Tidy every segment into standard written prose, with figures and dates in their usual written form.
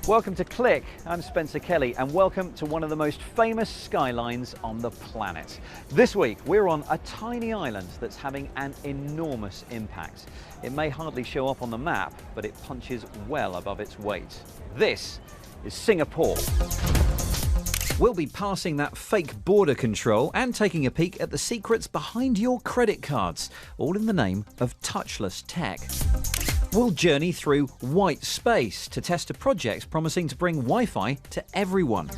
Welcome to Click. I'm Spencer Kelly and welcome to one of the most famous skylines on the planet. This week we're on a tiny island that's having an enormous impact. It may hardly show up on the map, but it punches well above its weight. This is Singapore. We'll be passing that fake border control and taking a peek at the secrets behind your credit cards, all in the name of touchless tech. We'll journey through white space to test a project promising to bring Wi-Fi to everyone.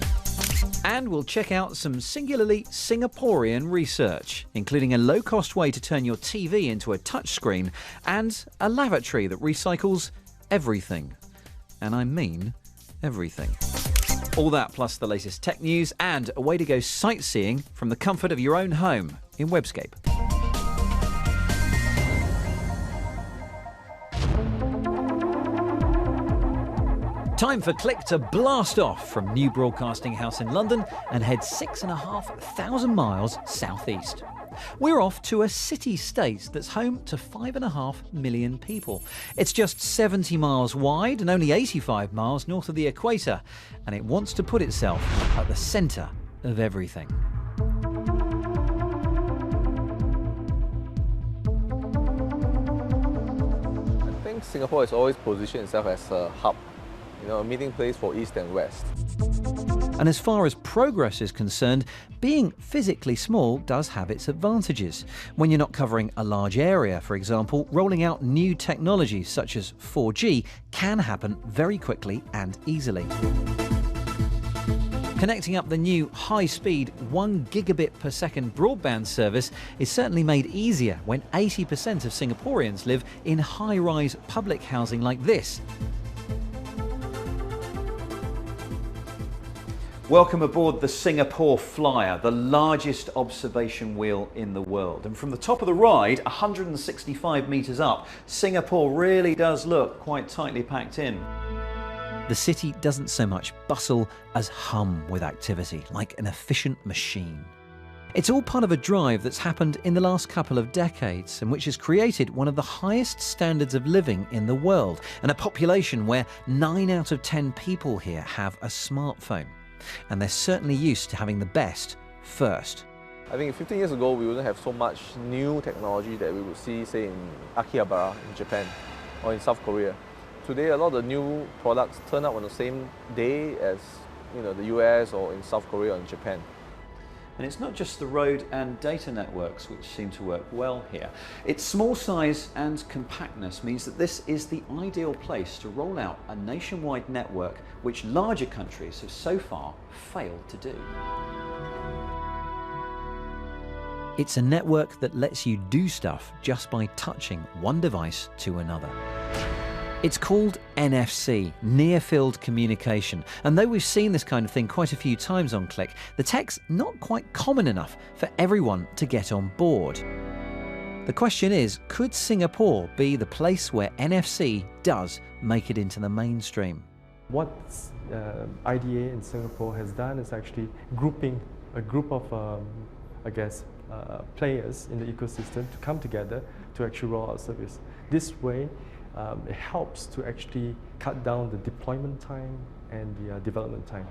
And we'll check out some singularly Singaporean research, including a low-cost way to turn your TV into a touchscreen and a lavatory that recycles everything. And I mean everything. All that plus the latest tech news and a way to go sightseeing from the comfort of your own home in Webscape. Time for Click to blast off from New Broadcasting House in London and head 6,500 miles southeast. We're off to a city-state that's home to 5.5 million people. It's just 70 miles wide and only 85 miles north of the equator, and it wants to put itself at the centre of everything. I think Singapore has always positioned itself as a hub, a meeting place for East and West. And as far as progress is concerned, being physically small does have its advantages. When you're not covering a large area, for example, rolling out new technologies such as 4G can happen very quickly and easily. Connecting up the new high-speed 1 gigabit per second broadband service is certainly made easier when 80% of Singaporeans live in high-rise public housing like this. Welcome aboard the Singapore Flyer, the largest observation wheel in the world. And from the top of the ride, 165 metres up, Singapore really does look quite tightly packed in. The city doesn't so much bustle as hum with activity, like an efficient machine. It's all part of a drive that's happened in the last couple of decades and which has created one of the highest standards of living in the world and a population where 9 out of 10 people here have a smartphone. And they're certainly used to having the best first. I think 15 years ago, we wouldn't have so much new technology that we would see, say, in Akihabara in Japan or in South Korea. Today, a lot of the new products turn up on the same day as the US or in South Korea or in Japan. And it's not just the road and data networks which seem to work well here. Its small size and compactness means that this is the ideal place to roll out a nationwide network which larger countries have so far failed to do. It's a network that lets you do stuff just by touching one device to another. It's called NFC, Near Field Communication, and though we've seen this kind of thing quite a few times on Click, the tech's not quite common enough for everyone to get on board. The question is, could Singapore be the place where NFC does make it into the mainstream? What IDA in Singapore has done is actually grouping a group of, players in the ecosystem to come together to actually roll out service. This way, it helps to actually cut down the deployment time and the development time.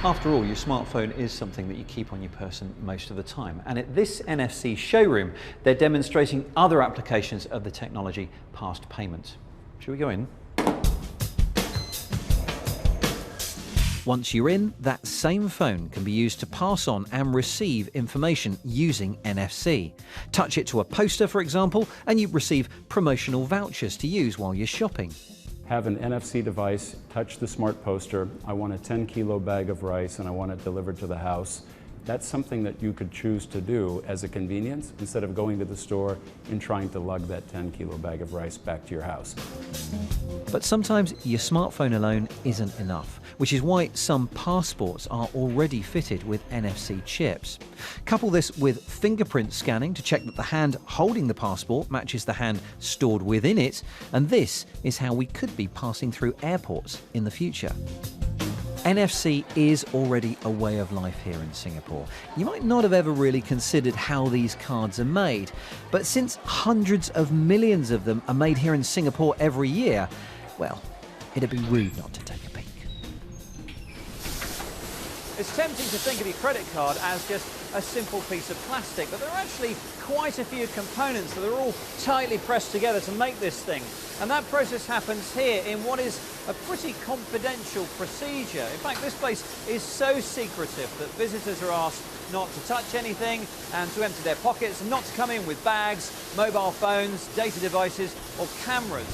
After all, your smartphone is something that you keep on your person most of the time. And at this NFC showroom, they're demonstrating other applications of the technology past payment. Shall we go in? Once you're in, that same phone can be used to pass on and receive information using NFC. Touch it to a poster, for example, and you receive promotional vouchers to use while you're shopping. Have an NFC device, touch the smart poster. I want a 10-kilo bag of rice and I want it delivered to the house. That's something that you could choose to do as a convenience instead of going to the store and trying to lug that 10-kilo bag of rice back to your house. But sometimes your smartphone alone isn't enough, which is why some passports are already fitted with NFC chips. Couple this with fingerprint scanning to check that the hand holding the passport matches the hand stored within it, and this is how we could be passing through airports in the future. NFC is already a way of life here in Singapore. You might not have ever really considered how these cards are made, but since hundreds of millions of them are made here in Singapore every year, well, it'd be rude not to take a peek. It's tempting to think of your credit card as just a simple piece of plastic, but there are actually quite a few components that are all tightly pressed together to make this thing. And that process happens here in what is a pretty confidential procedure. In fact, this place is so secretive that visitors are asked not to touch anything and to empty their pockets and not to come in with bags, mobile phones, data devices or cameras.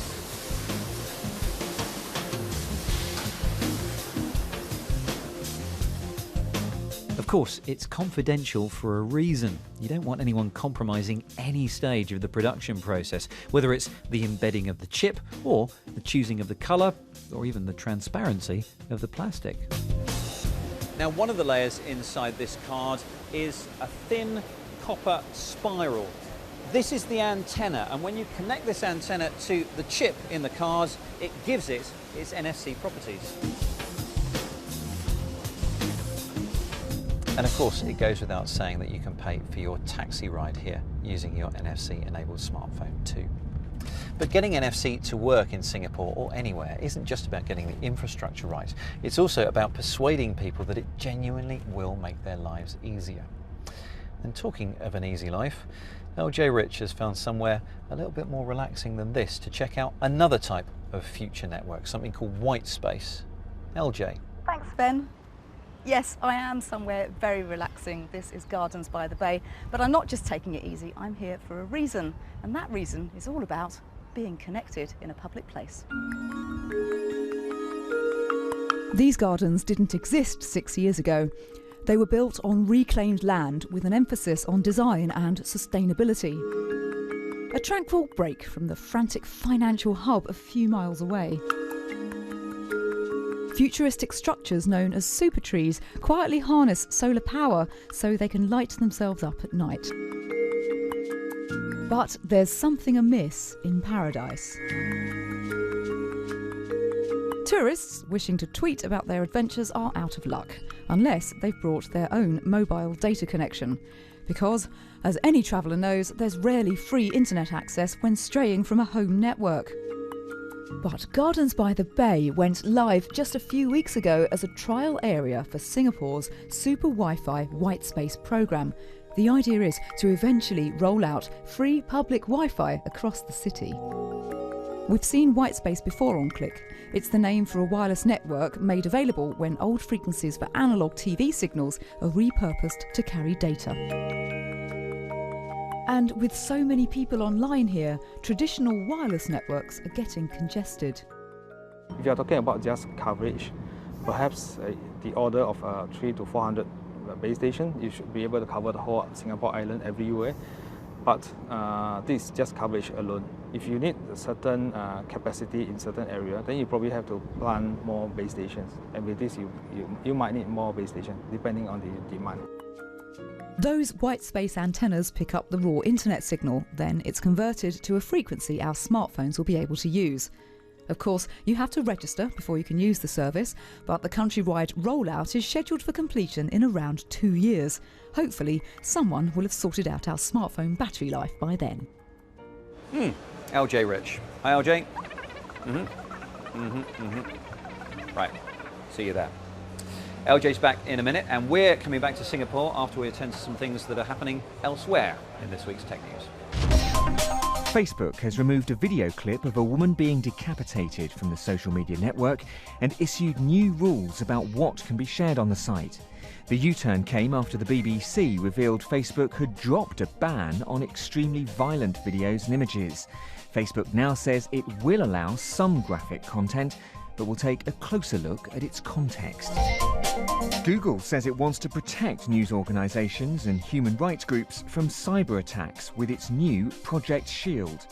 Of course, it's confidential for a reason. You don't want anyone compromising any stage of the production process, whether it's the embedding of the chip or the choosing of the colour or even the transparency of the plastic. Now, one of the layers inside this card is a thin copper spiral. This is the antenna, and when you connect this antenna to the chip in the card, it gives it its NFC properties. And of course, it goes without saying that you can pay for your taxi ride here using your NFC-enabled smartphone too. But getting NFC to work in Singapore or anywhere isn't just about getting the infrastructure right. It's also about persuading people that it genuinely will make their lives easier. And talking of an easy life, LJ Rich has found somewhere a little bit more relaxing than this to check out another type of future network, something called white space. LJ. Thanks, Ben. Yes, I am somewhere very relaxing. This is Gardens by the Bay, but I'm not just taking it easy. I'm here for a reason, and that reason is all about being connected in a public place. These gardens didn't exist 6 years ago. They were built on reclaimed land with an emphasis on design and sustainability. A tranquil break from the frantic financial hub a few miles away. Futuristic structures known as super trees quietly harness solar power so they can light themselves up at night. But there's something amiss in paradise. Tourists wishing to tweet about their adventures are out of luck, unless they've brought their own mobile data connection. Because, as any traveller knows, there's rarely free internet access when straying from a home network. But Gardens by the Bay went live just a few weeks ago as a trial area for Singapore's Super Wi-Fi White Space programme. The idea is to eventually roll out free public Wi-Fi across the city. We've seen White Space before on Click. It's the name for a wireless network made available when old frequencies for analogue TV signals are repurposed to carry data. And with so many people online here, traditional wireless networks are getting congested. If you are talking about just coverage, perhaps the order of 300 to 400 base stations, you should be able to cover the whole Singapore island everywhere. But this is just coverage alone. If you need a certain capacity in certain area, then you probably have to plant more base stations. And with this, you might need more base stations, depending on the demand. Those white space antennas pick up the raw internet signal, then it's converted to a frequency our smartphones will be able to use. Of course, you have to register before you can use the service, but the countrywide rollout is scheduled for completion in around 2 years. Hopefully, someone will have sorted out our smartphone battery life by then. LJ Rich. Hi, LJ. Right, see you there. LJ's back in a minute, and we're coming back to Singapore after we attend to some things that are happening elsewhere in this week's Tech News. Facebook has removed a video clip of a woman being decapitated from the social media network and issued new rules about what can be shared on the site. The U-turn came after the BBC revealed Facebook had dropped a ban on extremely violent videos and images. Facebook now says it will allow some graphic content, but will take a closer look at its context. Google says it wants to protect news organisations and human rights groups from cyber attacks with its new Project Shield.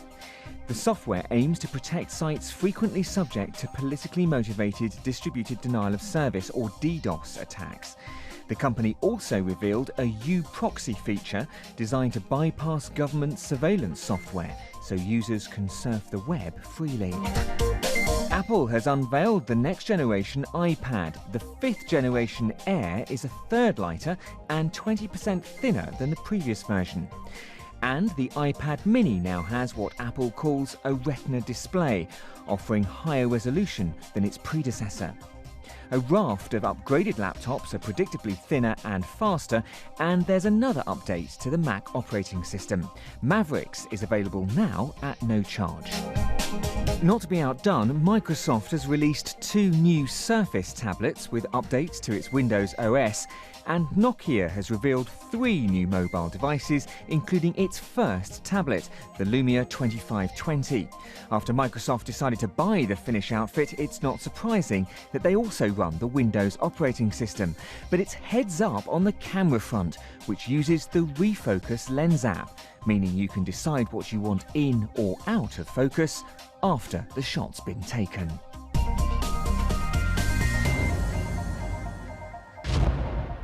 The software aims to protect sites frequently subject to politically motivated distributed denial of service or DDoS attacks. The company also revealed a U-Proxy feature designed to bypass government surveillance software so users can surf the web freely. Apple has unveiled the next generation iPad. The 5th generation Air is a third lighter and 20% thinner than the previous version. And the iPad mini now has what Apple calls a Retina display, offering higher resolution than its predecessor. A raft of upgraded laptops are predictably thinner and faster, and there's another update to the Mac operating system. Mavericks is available now at no charge. Not to be outdone, Microsoft has released 2 new Surface tablets with updates to its Windows OS, and Nokia has revealed 3 new mobile devices, including its first tablet, the Lumia 2520. After Microsoft decided to buy the Finnish outfit, it's not surprising that they also run the Windows operating system. But it's heads up on the camera front, which uses the Refocus Lens app, meaning you can decide what you want in or out of focus after the shot's been taken.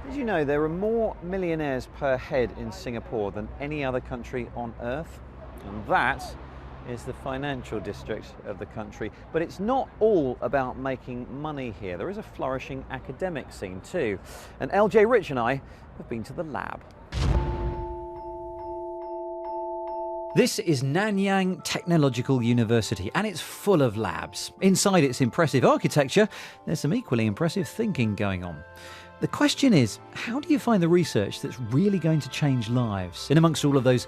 Did you know there are more millionaires per head in Singapore than any other country on earth? And that is the financial district of the country. But it's not all about making money here. There is a flourishing academic scene too. And LJ Rich and I have been to the lab. This is Nanyang Technological University, and it's full of labs. Inside its impressive architecture, there's some equally impressive thinking going on. The question is, how do you find the research that's really going to change lives in amongst all of those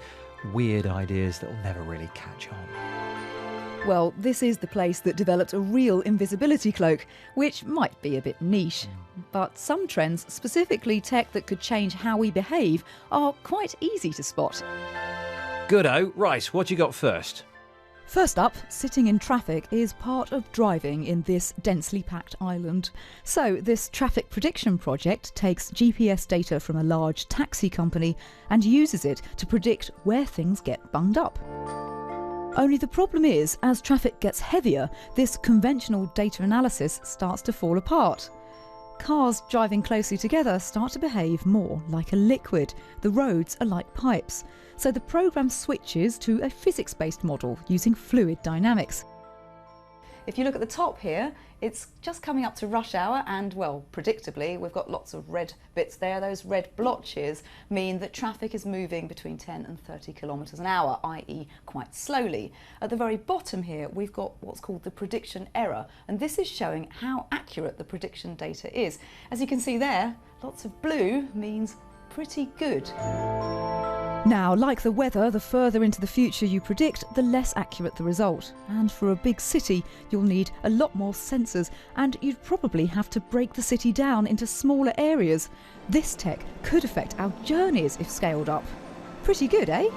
weird ideas that will never really catch on? Well, this is the place that developed a real invisibility cloak, which might be a bit niche. But some trends, specifically tech that could change how we behave, are quite easy to spot. Goodo. Right, what you got first? First up, sitting in traffic is part of driving in this densely packed island. So this traffic prediction project takes GPS data from a large taxi company and uses it to predict where things get bunged up. Only the problem is, as traffic gets heavier, this conventional data analysis starts to fall apart. Cars driving closely together start to behave more like a liquid. The roads are like pipes. So the programme switches to a physics-based model using fluid dynamics. If you look at the top here, it's just coming up to rush hour and, well, predictably, we've got lots of red bits there. Those red blotches mean that traffic is moving between 10 and 30 kilometres an hour, i.e. quite slowly. At the very bottom here, we've got what's called the prediction error, and this is showing how accurate the prediction data is. As you can see there, lots of blue means pretty good. Now, like the weather, the further into the future you predict, the less accurate the result. And for a big city, you'll need a lot more sensors, and you'd probably have to break the city down into smaller areas. This tech could affect our journeys if scaled up. Pretty good, eh?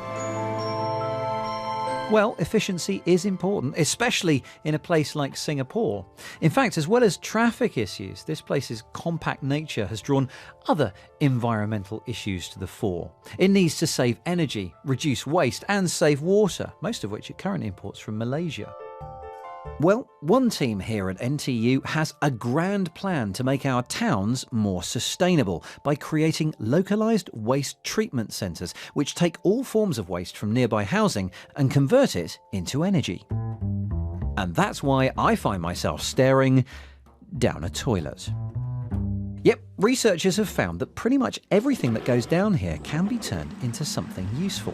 Well, efficiency is important, especially in a place like Singapore. In fact, as well as traffic issues, this place's compact nature has drawn other environmental issues to the fore. It needs to save energy, reduce waste and save water, most of which it currently imports from Malaysia. Well, one team here at NTU has a grand plan to make our towns more sustainable by creating localised waste treatment centres which take all forms of waste from nearby housing and convert it into energy. And that's why I find myself staring down a toilet. Yep, researchers have found that pretty much everything that goes down here can be turned into something useful.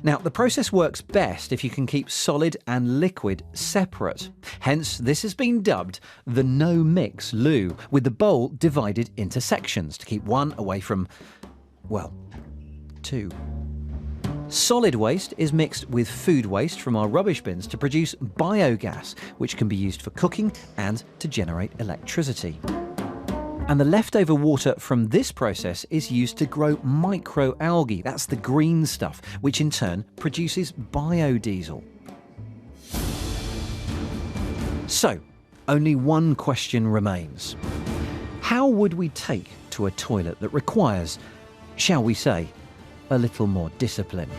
Now, the process works best if you can keep solid and liquid separate. Hence, this has been dubbed the no-mix loo, with the bowl divided into sections to keep one away from, well, two. Solid waste is mixed with food waste from our rubbish bins to produce biogas, which can be used for cooking and to generate electricity. And the leftover water from this process is used to grow microalgae, that's the green stuff, which in turn produces biodiesel. So, only one question remains. How would we take to a toilet that requires, shall we say, a little more discipline?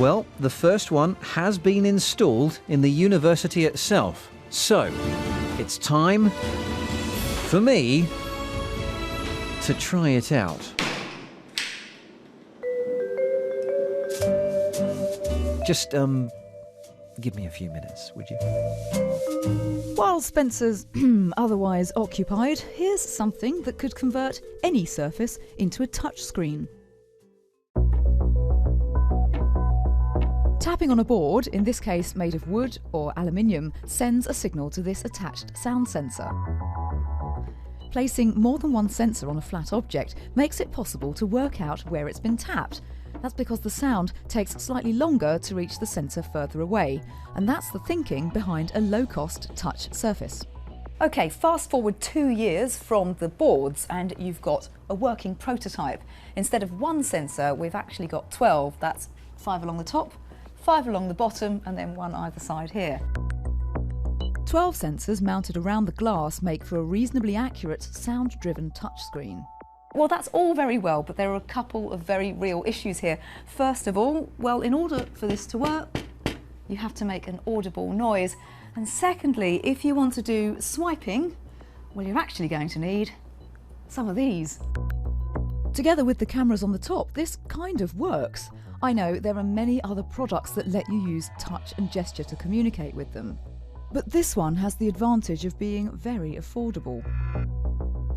Well, the first one has been installed in the university itself. So, it's time for me to try it out. Just, give me a few minutes, would you? While Spencer's otherwise occupied, here's something that could convert any surface into a touchscreen. Tapping on a board, in this case made of wood or aluminium, sends a signal to this attached sound sensor. Placing more than one sensor on a flat object makes it possible to work out where it's been tapped. That's because the sound takes slightly longer to reach the sensor further away, and that's the thinking behind a low-cost touch surface. OK, fast forward 2 years from the boards and you've got a working prototype. Instead of one sensor, we've actually got 12. That's 5 along the top, 5 along the bottom, and then 1 either side here. 12 sensors mounted around the glass make for a reasonably accurate sound-driven touchscreen. Well, that's all very well, but there are a couple of very real issues here. First of all, well, in order for this to work, you have to make an audible noise. And secondly, if you want to do swiping, well, you're actually going to need some of these. Together with the cameras on the top, this kind of works. I know there are many other products that let you use touch and gesture to communicate with them. But this one has the advantage of being very affordable.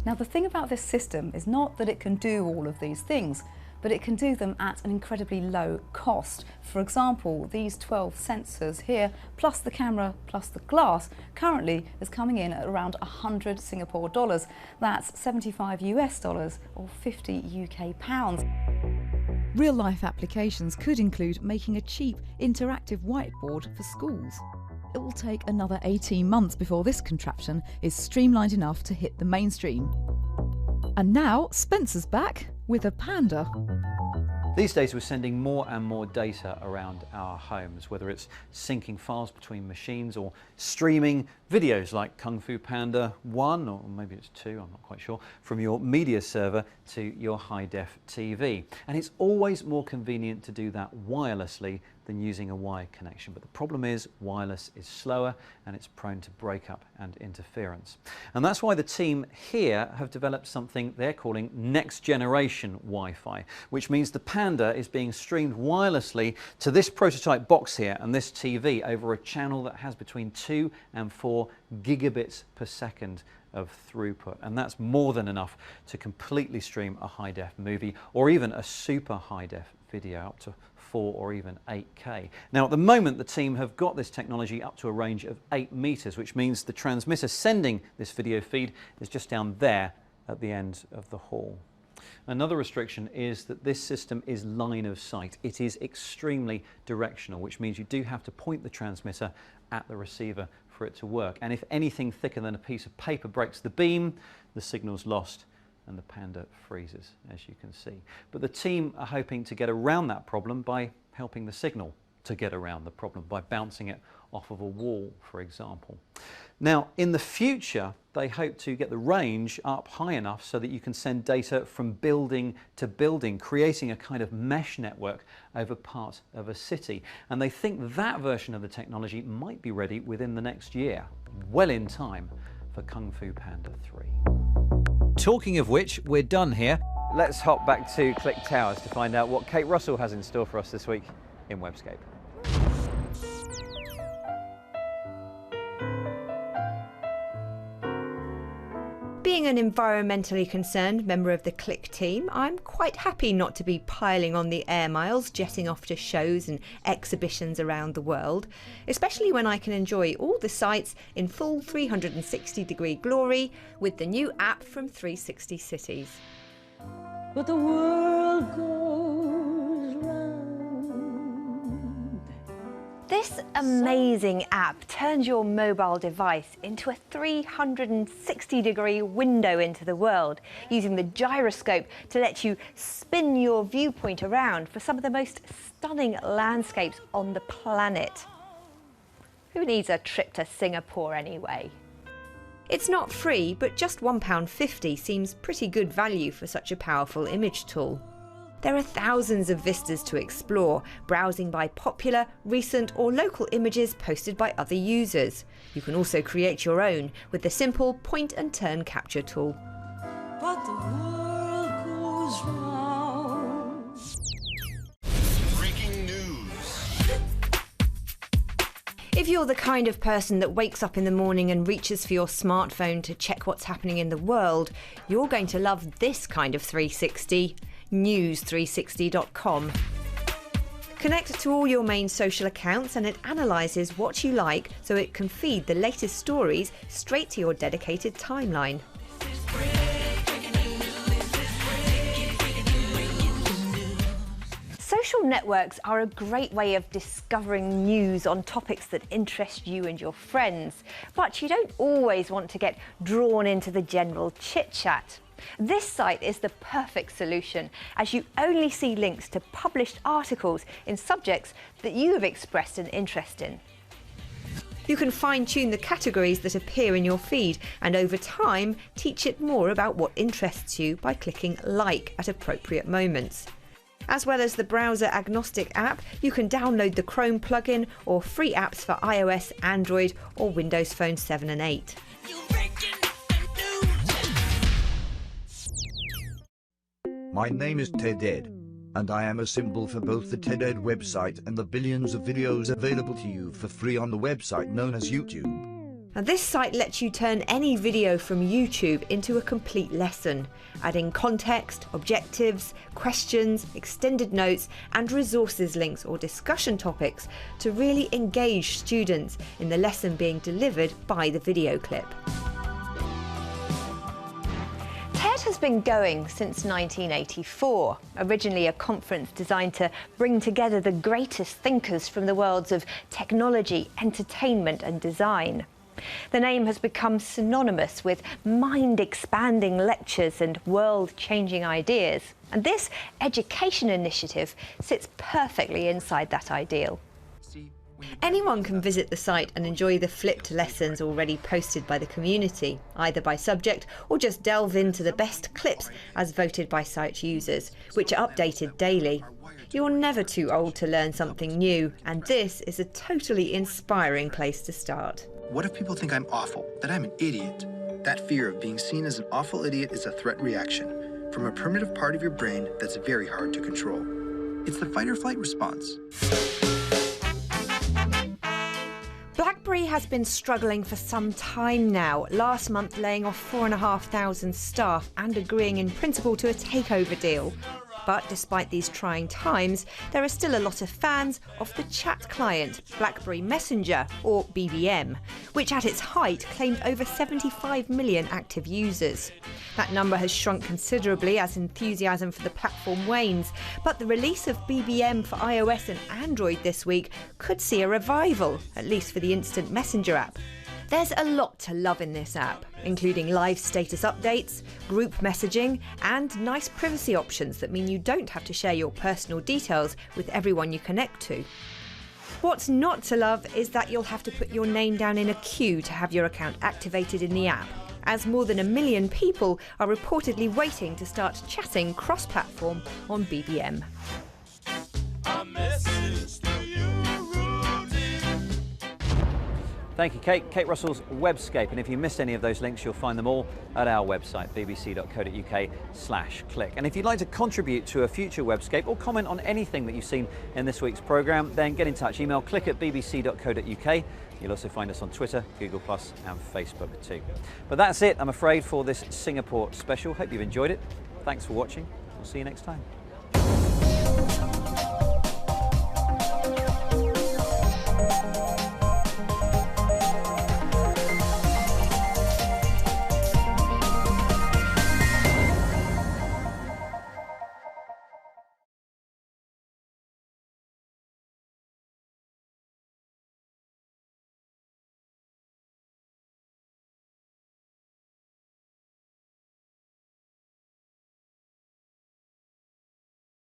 Now, the thing about this system is not that it can do all of these things, but it can do them at an incredibly low cost. For example, these 12 sensors here, plus the camera, plus the glass, currently is coming in at around 100 Singapore dollars. That's 75 US dollars or 50 UK pounds. Real-life applications could include making a cheap, interactive whiteboard for schools. It will take another 18 months before this contraption is streamlined enough to hit the mainstream. And now Spencer's back with a Panda. These days we're sending more and more data around our homes, whether it's syncing files between machines or streaming videos like Kung Fu Panda 1, or maybe it's 2, I'm not quite sure, from your media server to your high-def TV. And it's always more convenient to do that wirelessly than using a wired connection. But the problem is wireless is slower and it's prone to breakup and interference. And that's why the team here have developed something they're calling next generation Wi-Fi, which means the Panda is being streamed wirelessly to this prototype box here and this TV over a channel that has between 2 and 4 gigabits per second of throughput, and that's more than enough to completely stream a high-def movie or even a super high-def video up to 4 or even 8K. Now, at the moment, the team have got this technology up to a range of 8 meters, which means the transmitter sending this video feed is just down there at the end of the hall. Another restriction is that this system is line of sight. It is extremely directional, which means you do have to point the transmitter at the receiver for it to work. And if anything thicker than a piece of paper breaks the beam, the signal's lost and the Panda freezes, as you can see. But the team are hoping to get around that problem by helping the signal to get around the problem, by bouncing it off of a wall, for example. Now, in the future, they hope to get the range up high enough so that you can send data from building to building, creating a kind of mesh network over part of a city. And they think that version of the technology might be ready within the next year, well in time for Kung Fu Panda 3. Talking of which, we're done here. Let's hop back to Click Towers to find out what Kate Russell has in store for us this week in Webscape. Being an environmentally concerned member of the Click team, I'm quite happy not to be piling on the air miles, jetting off to shows and exhibitions around the world, especially when I can enjoy all the sights in full 360-degree glory with the new app from 360 Cities. But the world goes round. This amazing app turns your mobile device into a 360-degree window into the world, using the gyroscope to let you spin your viewpoint around for some of the most stunning landscapes on the planet. Who needs a trip to Singapore anyway? It's not free, but just £1.50 seems pretty good value for such a powerful image tool. There are thousands of vistas to explore, browsing by popular, recent or local images posted by other users. You can also create your own with the simple point-and-turn capture tool. But the world goes round. Breaking news. If you're the kind of person that wakes up in the morning and reaches for your smartphone to check what's happening in the world, you're going to love this kind of 360. News360.com. Connect to all your main social accounts and it analyses what you like so it can feed the latest stories straight to your dedicated timeline. Social networks are a great way of discovering news on topics that interest you and your friends, but you don't always want to get drawn into the general chit-chat. This site is the perfect solution, as you only see links to published articles in subjects that you have expressed an interest in. You can fine-tune the categories that appear in your feed and over time teach it more about what interests you by clicking like at appropriate moments. As well as the browser-agnostic app, you can download the Chrome plugin or free apps for iOS, Android or Windows Phone 7 and 8. My name is Ted Ed, and I am a symbol for both the TED Ed website and the billions of videos available to you for free on the website known as YouTube. Now, this site lets you turn any video from YouTube into a complete lesson, adding context, objectives, questions, extended notes and resources links or discussion topics to really engage students in the lesson being delivered by the video clip. TED has been going since 1984, originally a conference designed to bring together the greatest thinkers from the worlds of technology, entertainment and design. The name has become synonymous with mind-expanding lectures and world-changing ideas, and this education initiative sits perfectly inside that ideal. Anyone can visit the site and enjoy the flipped lessons already posted by the community, either by subject or just delve into the best clips as voted by site users, which are updated daily. You're never too old to learn something new, and this is a totally inspiring place to start. What if people think I'm awful, that I'm an idiot? That fear of being seen as an awful idiot is a threat reaction from a primitive part of your brain that's very hard to control. It's the fight or flight response. BlackBerry has been struggling for some time now, last month laying off 4,500 staff and agreeing in principle to a takeover deal. But despite these trying times, there are still a lot of fans of the chat client, BlackBerry Messenger, or BBM, which at its height claimed over 75 million active users. That number has shrunk considerably as enthusiasm for the platform wanes, but the release of BBM for iOS and Android this week could see a revival, at least for the Instant Messenger app. There's a lot to love in this app, including live status updates, group messaging, and nice privacy options that mean you don't have to share your personal details with everyone you connect to. What's not to love is that you'll have to put your name down in a queue to have your account activated in the app, as more than 1 million people are reportedly waiting to start chatting cross-platform on BBM. Thank you, Kate. Kate Russell's Webscape. And if you missed any of those links, you'll find them all at our website, bbc.co.uk/click. And if you'd like to contribute to a future Webscape or comment on anything that you've seen in this week's programme, then get in touch. Email click@bbc.co.uk. You'll also find us on Twitter, Google+, and Facebook too. But that's it, I'm afraid, for this Singapore special. Hope you've enjoyed it. Thanks for watching. We'll see you next time.